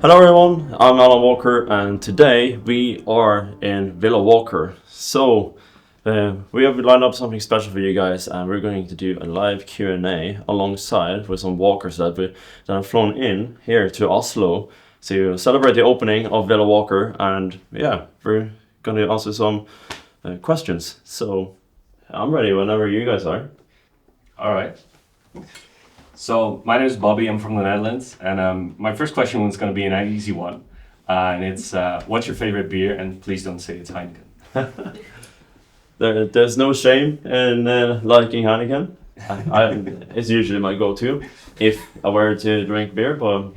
Hello everyone, I'm Alan Walker and today we are in Villa Walker. We have lined up something special for you guys and we're going to do a live Q&A alongside with some walkers that have flown in here to Oslo to celebrate the opening of Villa Walker, and yeah, we're going to answer some questions. So I'm ready whenever you guys are. All right. So my name is Bobby. I'm from the Netherlands, and my first question is going to be an easy one, and it's what's your favorite beer? And please don't say it's Heineken. There's no shame in liking Heineken. It's usually my go-to if I were to drink beer, but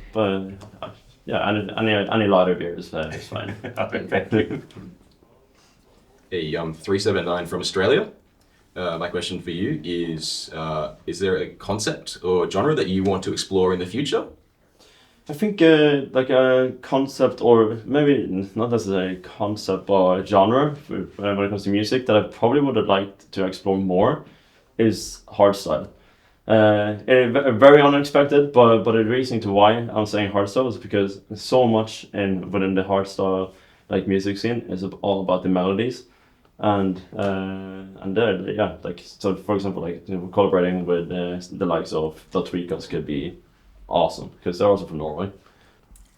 yeah, any lighter beer is fine. Okay, thank you. Hey, I'm 379 from Australia. My question for you is there a concept or genre that you want to explore in the future? I think like a concept, or maybe not necessarily a concept, but a genre when it comes to music that I probably would have liked to explore more is hardstyle. Very unexpected, but the reason to why I'm saying hardstyle is because so much within the hardstyle like music scene is all about the melodies, and yeah, like, so for example, like, collaborating with the likes of the Tweakers could be awesome because they're also from Norway.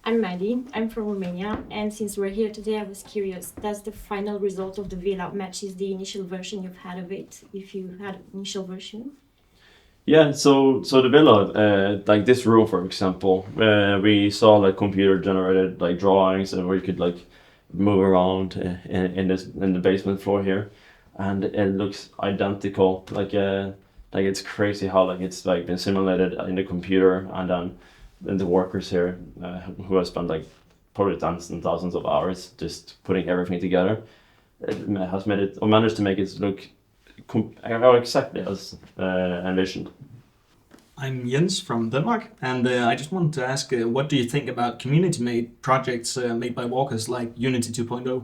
I'm Maddie, I'm from Romania, and since we're here today, I was curious, does the final result of the Villa matches the initial version you've had of it, if you had an initial version? Yeah, so the villa, like this room, for example, we saw like computer generated like drawings, and where you could like move around in the basement floor here, and it looks identical. Like it's crazy how like it's like been simulated in the computer, and the workers here who have spent like probably thousands and thousands of hours just putting everything together. It has made it, or managed to make it look exactly as envisioned. I'm Jens from Denmark, and I just wanted to ask, what do you think about community-made projects made by walkers like Unity 2.0?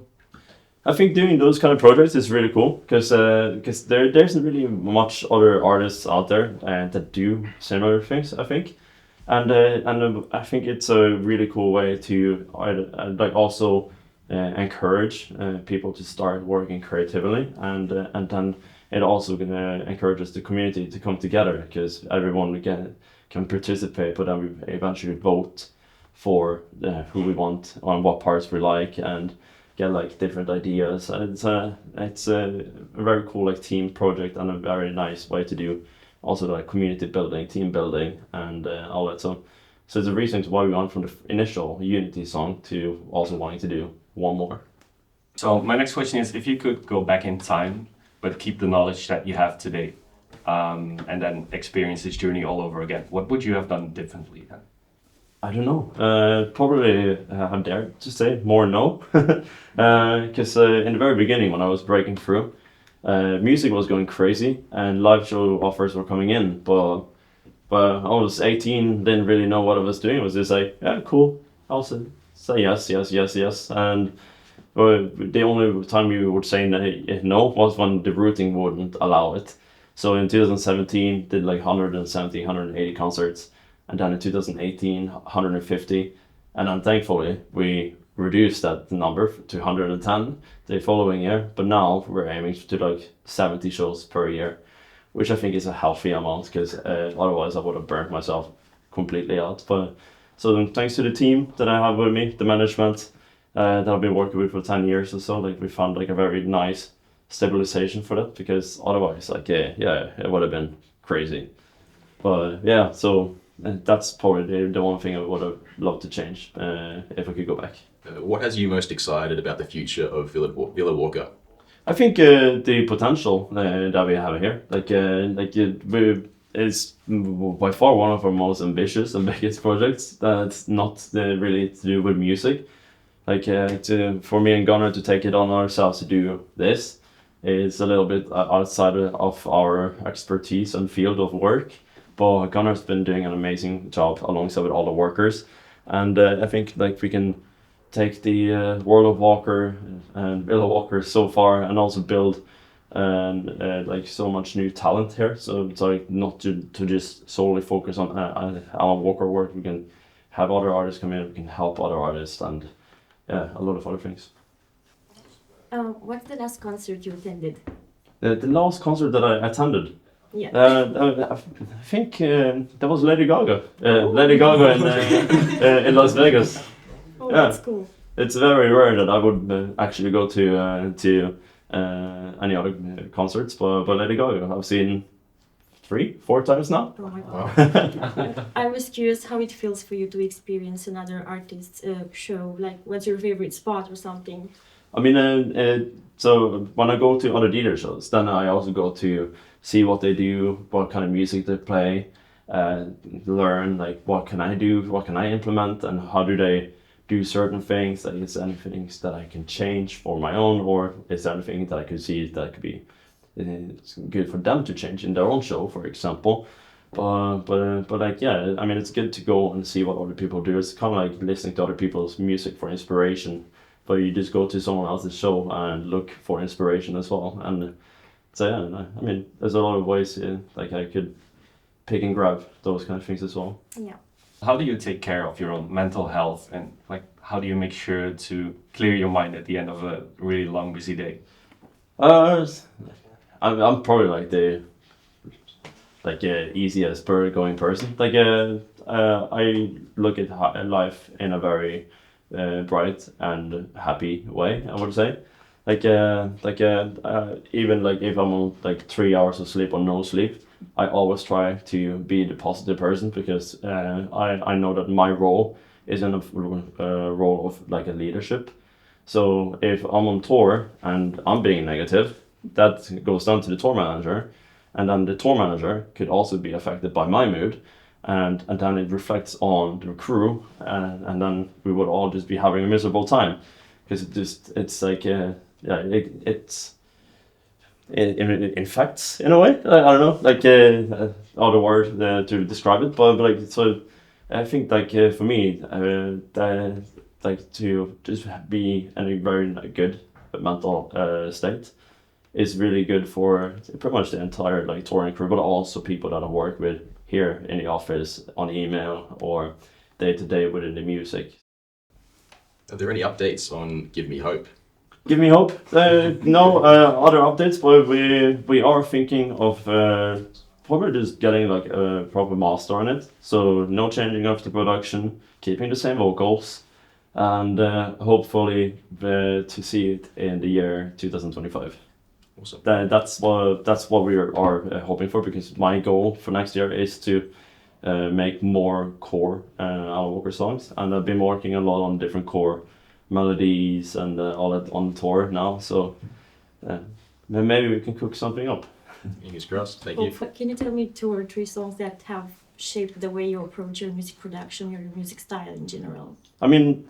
I think doing those kind of projects is really cool because there isn't really much other artists out there that do similar things, I think, and I think it's a really cool way to like also encourage people to start working creatively, and then it also encourages the community to come together because everyone can participate, but then we eventually vote for who we want on what parts we like, and get like different ideas. And it's a very cool like team project and a very nice way to do also like community building, team building, and all that. So it's a reason why we went from the initial Unity song to also wanting to do one more. So my next question is, if you could go back in time, but keep the knowledge that you have today, and then experience this journey all over again, what would you have done differently then? I don't know. Probably I dare to say more no, because in the very beginning when I was breaking through, music was going crazy and live show offers were coming in, but I was 18, didn't really know what I was doing. I was just like, yeah, cool. I'll say yes, yes, yes, yes, and the only time you would say no was when the routing wouldn't allow it. So in 2017, did like 170, 180 concerts, and then in 2018, 150, and then thankfully we reduced that number to 110 the following year. But now we're aiming to like 70 shows per year, which I think is a healthy amount because otherwise I would have burnt myself completely out. But so then thanks to the team that I have with me, the management that I've been working with for 10 years or so, like we found like a very nice stabilization for that, because otherwise like yeah it would have been crazy. But yeah, so that's probably the one thing I would have loved to change if I could go back. What has you most excited about the future of Villa Walker? I think the potential that we have here, is by far one of our most ambitious and biggest projects. That's not really to do with music. Like for me and Gunnar to take it on ourselves to do this is a little bit outside of our expertise and field of work. But Gunnar's been doing an amazing job alongside with all the workers, and I think like we can take the World of Walker and Villa Walker so far, and also build like so much new talent here. So it's like not to just solely focus on Alan Walker work. We can have other artists come in, we can help other artists, and yeah, a lot of other things. What's the last concert you attended? The last concert that I attended, Yeah. I think that was Lady Gaga. Lady Gaga in Las Vegas. Oh, yeah. that's cool. It's very rare that I would actually go to any other concerts, but Lady Gaga I've seen 3-4 times now. Oh my god. I was curious how it feels for you to experience another artist's show. Like, what's your favorite spot or something? I mean, so when I go to other DJ shows, then I also go to see what they do, what kind of music they play, learn like what can I do, what can I implement, and how do they do certain things. Like, is there anything that I can change for my own, or is there anything that I could see that could be it's good for them to change in their own show, for example. But like, yeah, I mean, it's good to go and see what other people do. It's kind of like listening to other people's music for inspiration, but you just go to someone else's show and look for inspiration as well. And so yeah, I mean, there's a lot of ways like I could pick and grab those kind of things as well. Yeah. How do you take care of your own mental health, and like how do you make sure to clear your mind at the end of a really long, busy day? I'm probably like the easiest going person. Like I look at life in a very bright and happy way, I would say. Even like if I'm on like 3 hours of sleep or no sleep, I always try to be the positive person, because I know that my role is in a role of like a leadership. So if I'm on tour and I'm being negative, that goes down to the tour manager, and then the tour manager could also be affected by my mood, and then it reflects on the crew, and then we would all just be having a miserable time, because it's like it infects in a way. I don't know, like other word to describe it, but like, so I think like for me, like to just be in a very good mental state is really good for pretty much the entire like touring crew, but also people that I work with here in the office, on email, or day to day within the music. Are there any updates on Give Me Hope? Give Me Hope. No other updates, but we are thinking of probably just getting like a proper master on it. So no changing of the production, keeping the same vocals, and hopefully to see it in the year 2025. Awesome. That's what we are hoping for, because my goal for next year is to make more core Alan Walker songs, and I've been working a lot on different core melodies and all that on tour now. So maybe we can cook something up. Fingers crossed. Thank Oh, you. can you tell me 2 or 3 songs that have shaped the way you approach your music production, your music style in general? I mean,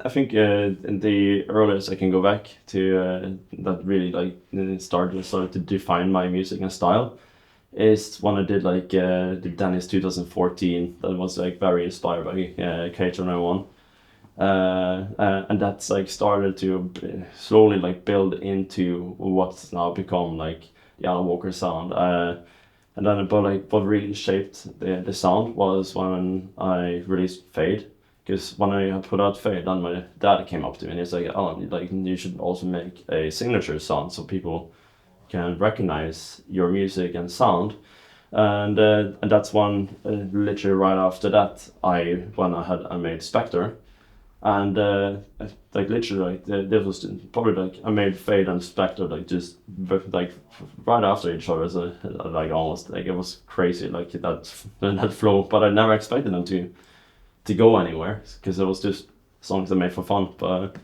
I think in the earliest I can go back to that really like started to define my music and style is when I did like the Dennis 2014. That was like very inspired by K291. And that's like started to slowly like build into what's now become like the Alan Walker sound. And then what really shaped the sound was when I released Fade. Because when I put out Fade, then my dad came up to me and he's like, "Alan, like you should also make a signature sound so people can recognize your music and sound." And that's when literally right after that I made Spectre, and like literally like there was probably like I made Fade and Spectre like just like right after each other, so like almost like it was crazy like that flow, but I never expected them to go anywhere, because it was just songs I made for fun. But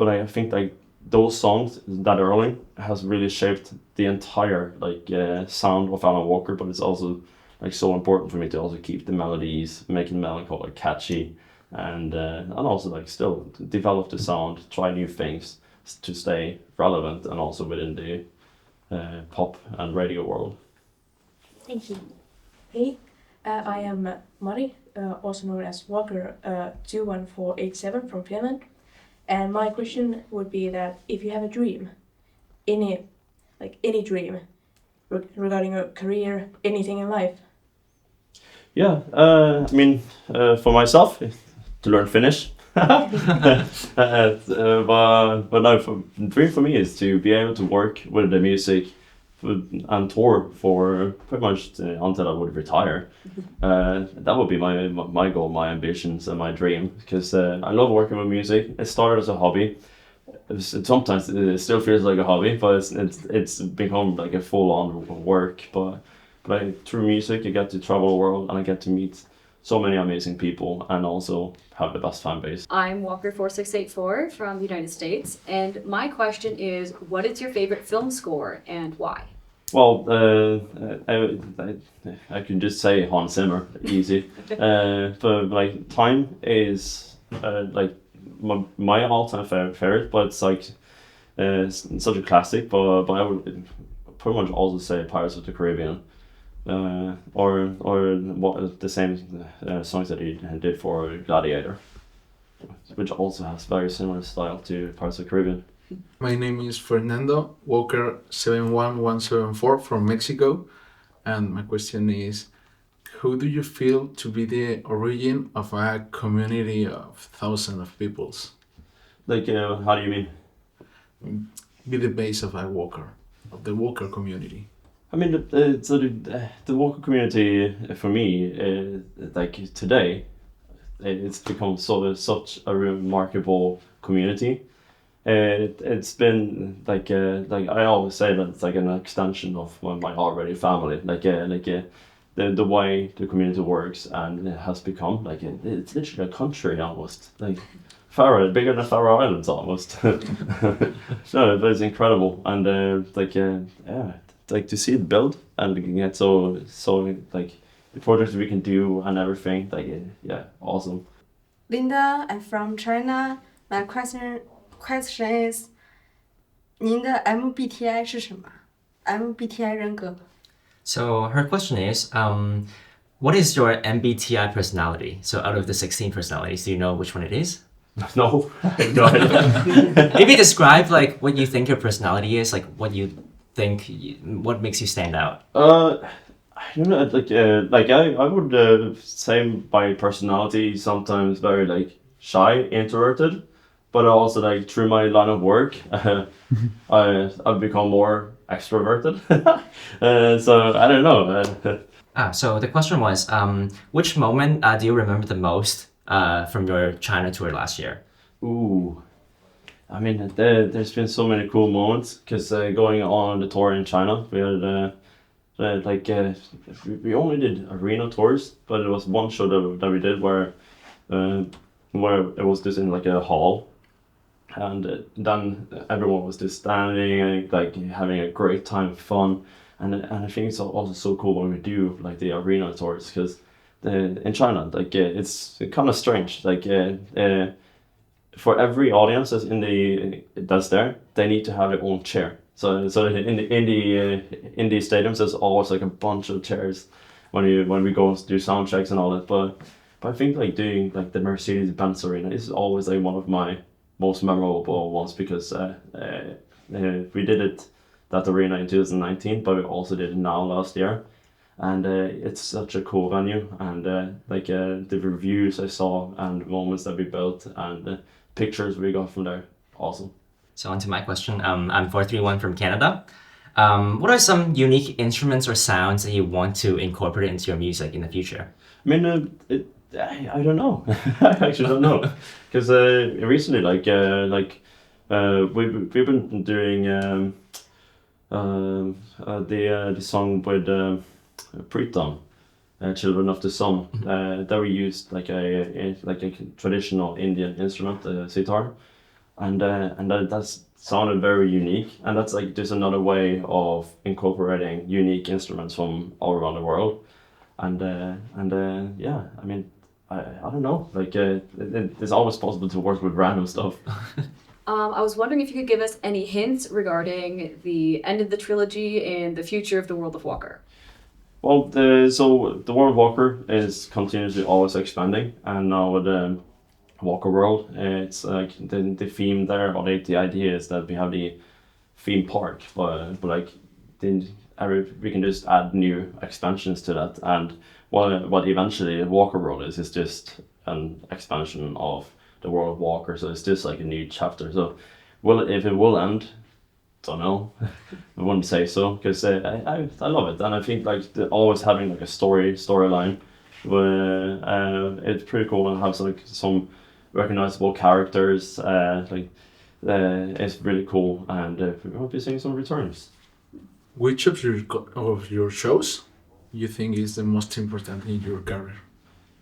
I think like those songs that early has really shaped the entire like sound of Alan Walker. But it's also like so important for me to also keep the melodies, making melancholy catchy, and also like still develop the sound, try new things to stay relevant, and also within the pop and radio world. Thank you. Hey, I am Mari, also known as Walker 21487 from Finland. And my question would be that if you have a dream, any dream regarding your career, anything in life. Yeah, I mean, for myself, to learn Finnish. But no, the dream for me is to be able to work with the music and tour for pretty much until I would retire. That would be my goal, my ambitions, and my dream. Because I love working with music. It started as a hobby. Sometimes it still feels like a hobby, but it's become like a full on work. But through music, you get to travel the world, and I get to meet so many amazing people, and also have the best fan base. I'm Walker4684 from the United States, and my question is, what is your favorite film score and why? Well, I can just say Hans Zimmer, easy. But like Time is like my all-time favorite, but it's like it's such a classic. But I would pretty much also say Pirates of the Caribbean, or what the same songs that he did for Gladiator, which also has very similar style to Pirates of the Caribbean. My name is Fernando Walker 71174 from Mexico, and my question is, who do you feel to be the origin of a community of thousands of peoples? Like, how do you mean? Be the base of a Walker, of the Walker community. I mean, the Walker community for me, like today, it's become such a remarkable community. It's been like I always say that it's like an extension of my already family. The way the community works, and it has become like it's literally a country almost. Like Faroe, bigger than Faroe Islands almost. No, but it's incredible, and yeah, like to see it build and get so like the projects we can do and everything. Like yeah, awesome. Linda, I'm from China. My question is, 您的 MBTI 是什么？ MBTI 人格。 So her question is, what is your MBTI personality? So out of the 16 personalities, do you know which one it is? No, I have no idea. Maybe describe like what you think your personality is, like what you think, what makes you stand out. I don't know. Like I would say my personality is sometimes very like shy, introverted, but also like through my line of work, I've become more extroverted. So I don't know. So the question was, which moment do you remember the most from your China tour last year? Ooh, I mean, there's been so many cool moments because going on the tour in China, we had we only did arena tours, but it was one show that we did where it was just in like a hall, and then everyone was just standing and like having a great time, fun, and I think it's also so cool when we do like the arena tours because in China like it's kind of strange like for every audience that's there, they need to have their own chair. So in the stadiums, there's always like a bunch of chairs when we go do sound checks and all that. But I think like doing like the Mercedes-Benz Arena is always like one of my most memorable ones because we did that arena in 2019, but we also did it now last year, and it's such a cool venue, and the reviews I saw and moments that we built and the pictures we got from there, awesome. So on to my question. I'm 431 from Canada. What are some unique instruments or sounds that you want to incorporate into your music in the future? I mean, I don't know. I actually don't know, because recently, we've been doing the song with Pritam, Children of the Sun. That we used like a traditional Indian instrument, sitar. And that sounded very unique, and that's like just another way of incorporating unique instruments from all around the world, and yeah, I mean, I don't know, like it's always possible to work with random stuff. I was wondering if you could give us any hints regarding the end of the trilogy and the future of the World of Walker. Well, so the World of Walker is continuously always expanding, and now with Walker World, it's like the theme there, or the idea is that we have the theme park, but like we can just add new expansions to that, and what eventually Walker World is just an expansion of the world of Walker. So it's just like a new chapter. So if it will end, don't know. I wouldn't say so, because I love it, and I think like always having like a storyline where it's pretty cool and have like some recognizable characters. It's really cool, and we hope to see some returns. Which of your shows you think is the most important in your career?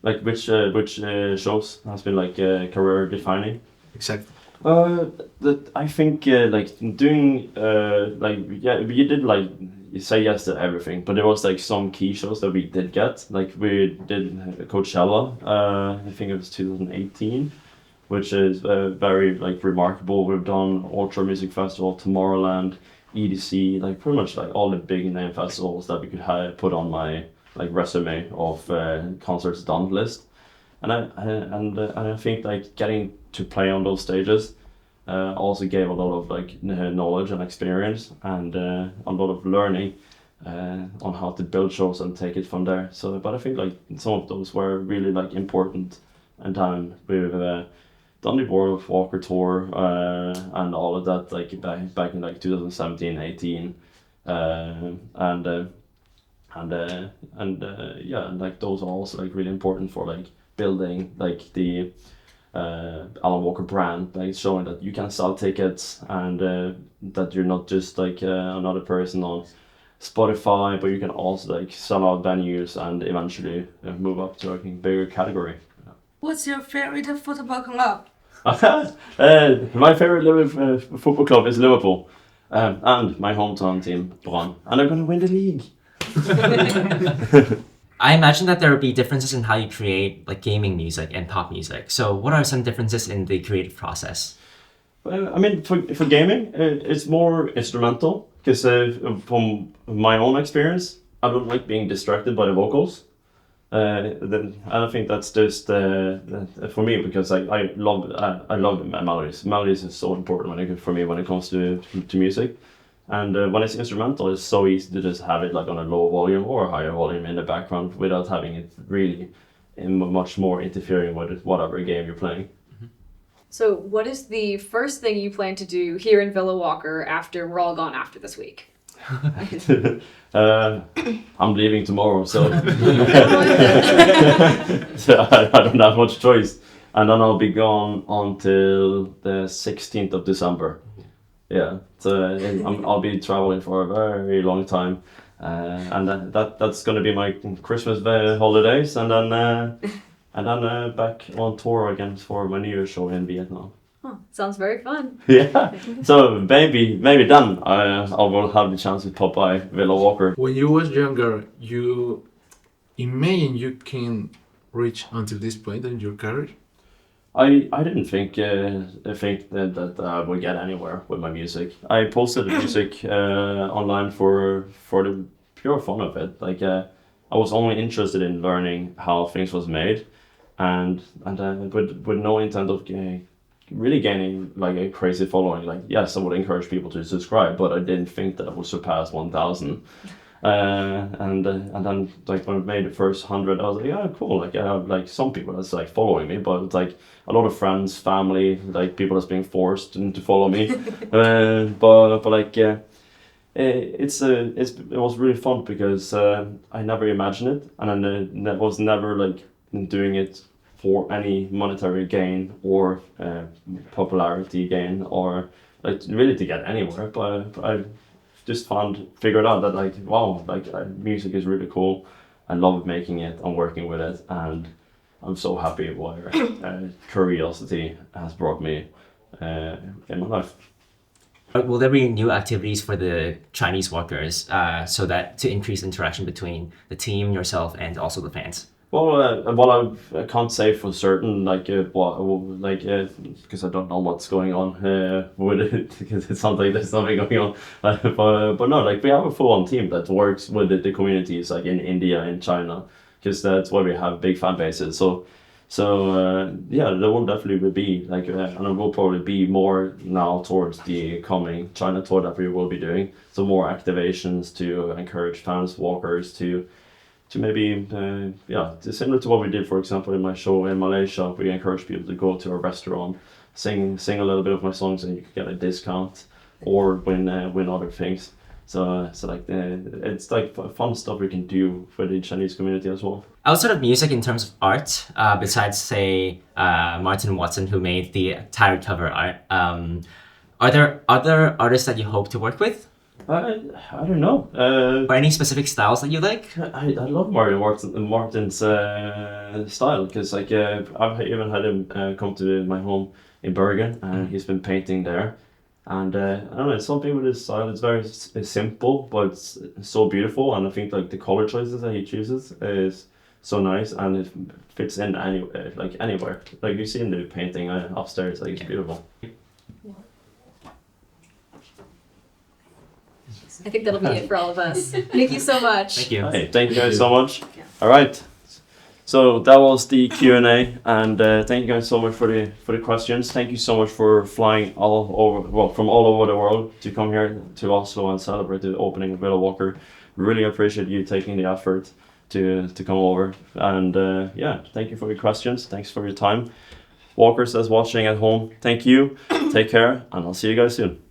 Like which shows has been like career defining? Exactly. I think like doing we did like say yes to everything, but there was like some key shows that we did get. Like we did Coachella, I think it was 2018, which is very like remarkable. We've done Ultra Music Festival, Tomorrowland, EDC, like pretty much like all the big name festivals that we could put on my like resume of concerts done list. And I think like getting to play on those stages also gave a lot of like knowledge and experience, and a lot of learning on how to build shows and take it from there. So, but I think like some of those were really like important, and then we've done the World of Walker tour and all of that like back in like 2017, 18, and like those are also like really important for like building like the Alan Walker brand, like showing that you can sell tickets, and that you're not just like another person on Spotify, but you can also like sell out venues and eventually move up to like a bigger category. What's your favorite football club? My favorite football club is Liverpool, and my hometown team, Brann, and they're going to win the league. I imagine that there would be differences in how you create like gaming music and pop music. So what are some differences in the creative process? I mean, for gaming, it's more instrumental, because from my own experience, I don't like being distracted by the vocals. And I think that's just for me, because I love melodies. Melodies is so important for me when it comes to music. And when it's instrumental, it's so easy to just have it like on a low volume or a higher volume in the background without having it really much more interfering with whatever game you're playing. So what is the first thing you plan to do here in Villa Walker after we're all gone after this week? I'm leaving tomorrow, so, so I don't have much choice. And then I'll be gone until the 16th of December. Yeah, so I'll be traveling for a very long time, and that's gonna be my Christmas holidays, and then back on tour again for my New Year's show in Vietnam. Oh, sounds very fun. Yeah, so maybe then I will have the chance to pop by Villa Walker. When you was younger, you imagine you can reach until this point in your career? I didn't think that I would get anywhere with my music. I posted the music online for the pure fun of it. Like I was only interested in learning how things was made, and with no intent of really gaining like a crazy following. Like yes, I would encourage people to subscribe, but I didn't think that I would surpass 1,000. And then like when I made the first 100, I was like, yeah, cool. Like I have like some people that's like following me, but it's like a lot of friends, family, like people that's being forced to follow me. But like it was really fun, because I never imagined it, and I was never like doing it for any monetary gain or popularity gain, or like really to get anywhere. But I just figured out that like, wow, like music is really cool. I love making it and working with it, and I'm so happy where curiosity has brought me in my life. Will there be new activities for the Chinese Walkers so that to increase interaction between the team, yourself, and also the fans? Well, I can't say for certain, because I don't know what's going on with it, because it sounds like there's something going on. But no, like we have a full-on team that works with the communities like in India and China, because that's where we have big fan bases. So So yeah, there will definitely be like, and it will probably be more now towards the coming China tour that we will be doing. So more activations to encourage fans, walkers to maybe similar to what we did, for example, in my show in Malaysia. We encourage people to go to a restaurant, sing a little bit of my songs, and you can get a discount or win other things. So like it's like fun stuff we can do for the Chinese community as well. Outside of music, in terms of art, besides say Martin Watson, who made the Tired cover art, are there other artists that you hope to work with? I don't know. Or any specific styles that you like? I love Martin's style, because like I've even had him come to my home in Bergen, and he's been painting there. And I don't know, it's something with his style. It's very simple, but it's so beautiful. And I think like the color choices that he chooses is so nice, and it fits in anywhere. Like you see in the painting upstairs, like it's beautiful. I think that'll be it for all of us. Thank you so much. Thank you. Hey, thank you guys so much. All right. So that was the Q&A, and thank you guys so much for the questions. Thank you so much for flying from all over the world to come here to Oslo and celebrate the opening of Villa Walker. Really appreciate you taking the effort to come over, and thank you for your questions. Thanks for your time. Walkers that's watching at home, thank you. Take care, and I'll see you guys soon.